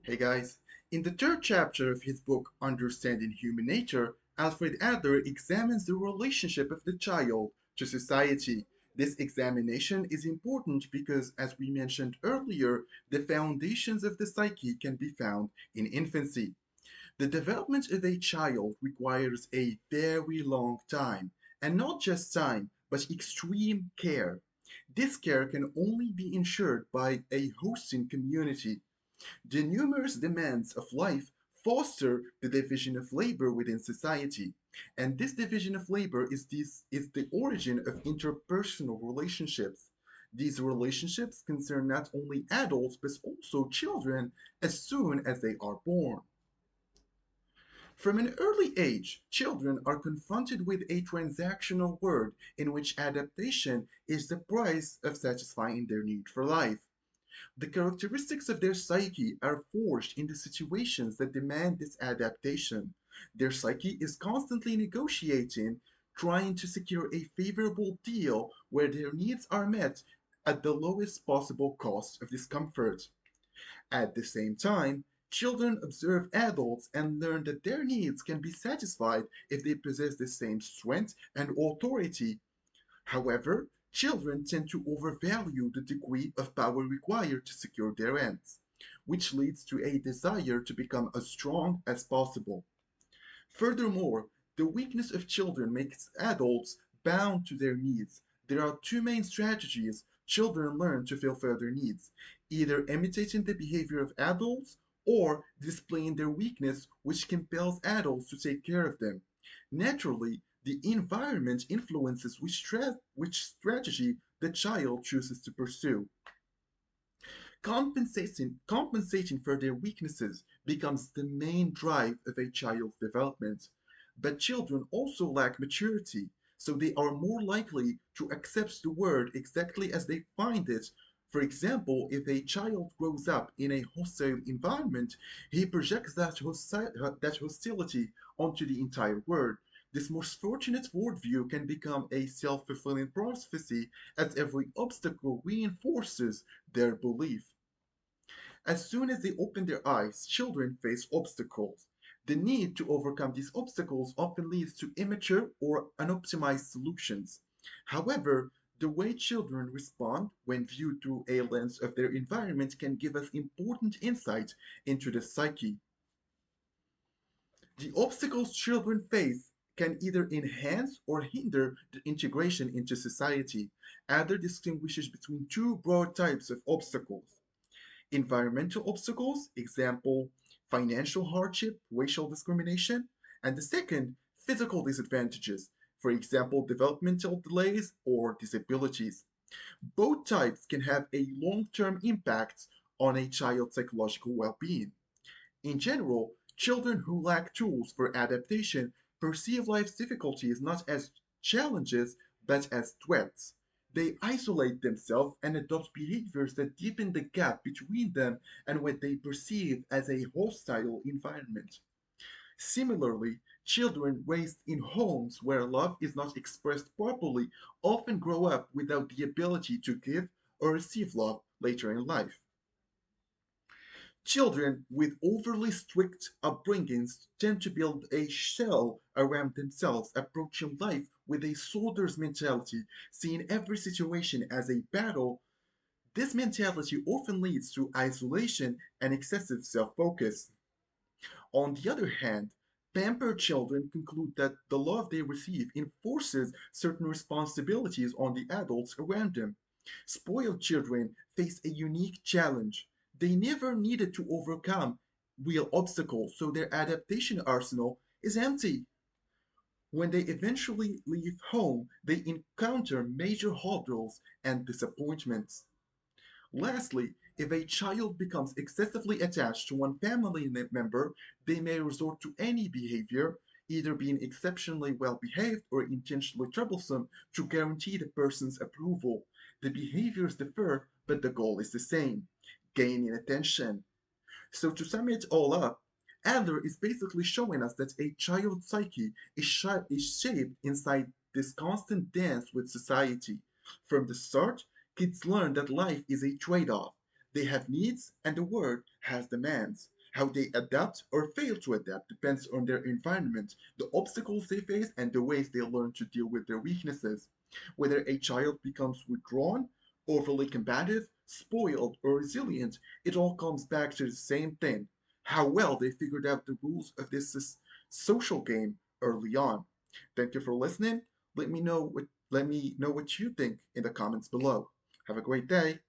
Hey guys, in the third chapter of his book Understanding Human Nature, Alfred Adler examines the relationship of the child to society. This examination is important because, as we mentioned earlier, the foundations of the psyche can be found in infancy. The development of a child requires a very long time, and not just time, but extreme care. This care can only be ensured by a hosting community. The numerous demands of life foster the division of labor within society, and this division of labor is the origin of interpersonal relationships. These relationships concern not only adults but also children as soon as they are born. From an early age, children are confronted with a transactional world in which adaptation is the price of satisfying their need for life. The characteristics of their psyche are forged into situations that demand this adaptation. Their psyche is constantly negotiating, trying to secure a favorable deal where their needs are met at the lowest possible cost of discomfort. At the same time, children observe adults and learn that their needs can be satisfied if they possess the same strength and authority. However, children tend to overvalue the degree of power required to secure their ends, which leads to a desire to become as strong as possible. Furthermore, the weakness of children makes adults bound to their needs. There are two main strategies children learn to fulfill their needs, either imitating the behavior of adults or displaying their weakness, which compels adults to take care of them. Naturally, the environment influences which strategy the child chooses to pursue. Compensating for their weaknesses becomes the main drive of a child's development. But children also lack maturity, so they are more likely to accept the world exactly as they find it. For example, if a child grows up in a hostile environment, he projects that hostility onto the entire world. This most fortunate worldview can become a self fulfilling prophecy as every obstacle reinforces their belief. As soon as they open their eyes, children face obstacles. The need to overcome these obstacles often leads to immature or unoptimized solutions. However, the way children respond when viewed through a lens of their environment can give us important insight into the psyche. The obstacles children face can either enhance or hinder the integration into society. Adler distinguishes between two broad types of obstacles: environmental obstacles, example, financial hardship, racial discrimination, and the second, physical disadvantages, for example, developmental delays or disabilities. Both types can have a long-term impact on a child's psychological well-being. In general, children who lack tools for adaptation perceive life's difficulties not as challenges but as threats. They isolate themselves and adopt behaviors that deepen the gap between them and what they perceive as a hostile environment. Similarly, children raised in homes where love is not expressed properly often grow up without the ability to give or receive love later in life. Children with overly strict upbringings tend to build a shell around themselves, approaching life with a soldier's mentality, seeing every situation as a battle. This mentality often leads to isolation and excessive self focus. On the other hand, pampered children conclude that the love they receive enforces certain responsibilities on the adults around them. Spoiled children face a unique challenge. They never needed to overcome real obstacles, so their adaptation arsenal is empty. When they eventually leave home, they encounter major hurdles and disappointments. Lastly, if a child becomes excessively attached to one family member, they may resort to any behavior, either being exceptionally well behaved or intentionally troublesome, to guarantee the person's approval. The behaviors differ, but the goal is the same: gaining attention. So, to sum it all up, Adler is basically showing us that a child's psyche is shaped inside this constant dance with society. From the start, kids learn that life is a trade off. They have needs, and the world has demands. How they adapt or fail to adapt depends on their environment, the obstacles they face, and the ways they learn to deal with their weaknesses. Whether a child becomes withdrawn, overly combative, spoiled, or resilient, it all comes back to the same thing: how well they figured out the rules of this social game early on. Thank you for listening. Let me know what you think in the comments below. Have a great day.